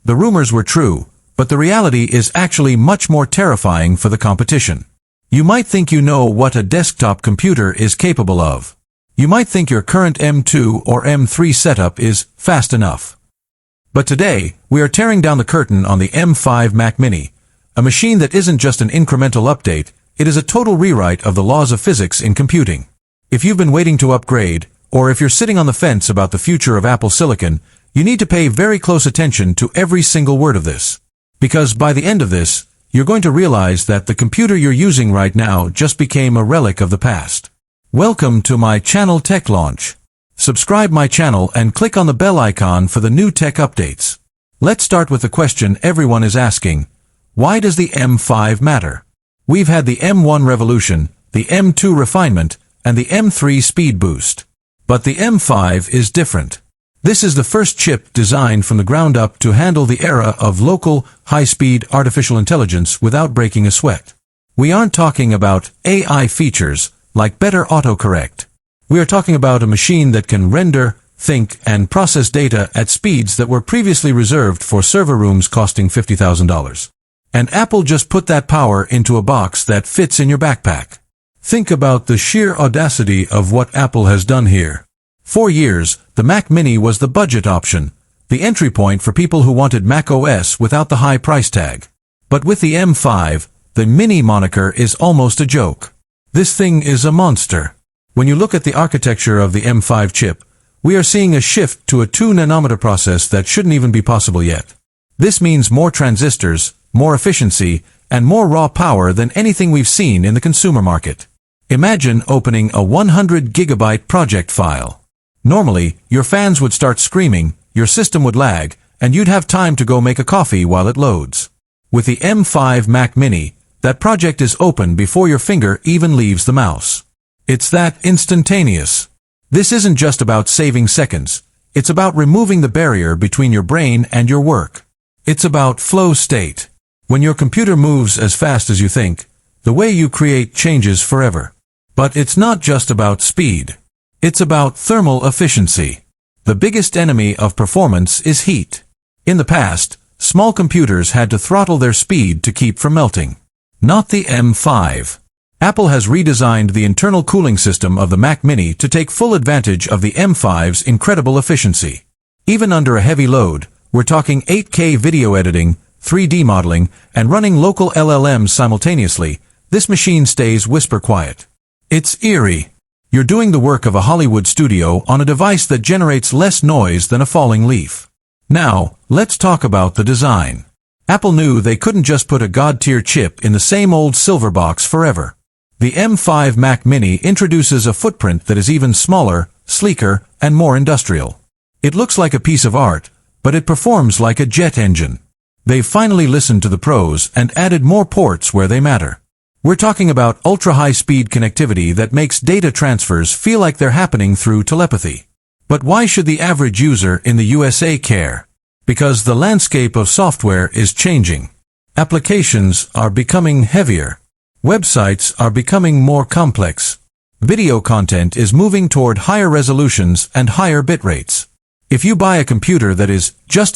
The rumors were true, but the reality is actually much more terrifying for the competition. You might think you know what a desktop computer is capable of. You might think your current M2 or M3 setup is fast enough. But today, we are tearing down the curtain on the M5 Mac Mini, a machine that isn't just an incremental update, it is a total rewrite of the laws of physics in computing. If you've been waiting to upgrade, or if you're sitting on the fence about the future of Apple Silicon, you need to pay very close attention to every single word of this. Because by the end of this, you're going to realize that the computer you're using right now just became a relic of the past. Welcome to my channel Tech Launch. Subscribe my channel and click on the bell icon for the new tech updates. Let's start with the question everyone is asking. Why does the M5 matter? We've had the M1 revolution, the M2 refinement, and the M3 speed boost. But the M5 is different. This is the first chip designed from the ground up to handle the era of local, high-speed artificial intelligence without breaking a sweat. We aren't talking about AI features like better autocorrect. We are talking about a machine that can render, think, and process data at speeds that were previously reserved for server rooms costing $50,000. And Apple just put that power into a box that fits in your backpack. Think about the sheer audacity of what Apple has done here. For years, the Mac Mini was the budget option, the entry point for people who wanted Mac OS without the high price tag. But with the M5, the Mini moniker is almost a joke. This thing is a monster. When you look at the architecture of the M5 chip, we are seeing a shift to a 2-nanometer process that shouldn't even be possible yet. This means more transistors, more efficiency, and more raw power than anything we've seen in the consumer market. Imagine opening a 100-gigabyte project file. Normally, your fans would start screaming, your system would lag, and you'd have time to go make a coffee while it loads. With the M5 Mac Mini, that project is open before your finger even leaves the mouse. It's that instantaneous. This isn't just about saving seconds. It's about removing the barrier between your brain and your work. It's about flow state. When your computer moves as fast as you think, the way you create changes forever. But it's not just about speed. It's about thermal efficiency. The biggest enemy of performance is heat. In the past, small computers had to throttle their speed to keep from melting. Not the M5. Apple has redesigned the internal cooling system of the Mac Mini to take full advantage of the M5's incredible efficiency. Even under a heavy load, we're talking 8K video editing, 3D modeling, and running local LLMs simultaneously, this machine stays whisper quiet. It's eerie. You're doing the work of a Hollywood studio on a device that generates less noise than a falling leaf. Now, let's talk about the design. Apple knew they couldn't just put a god-tier chip in the same old silver box forever. The M5 Mac Mini introduces a footprint that is even smaller, sleeker, and more industrial. It looks like a piece of art, but it performs like a jet engine. They've finally listened to the pros and added more ports where they matter. We're talking about ultra-high-speed connectivity that makes data transfers feel like they're happening through telepathy. But why should the average user in the USA care? Because the landscape of software is changing. Applications are becoming heavier. Websites are becoming more complex. Video content is moving toward higher resolutions and higher bit rates. If you buy a computer that is just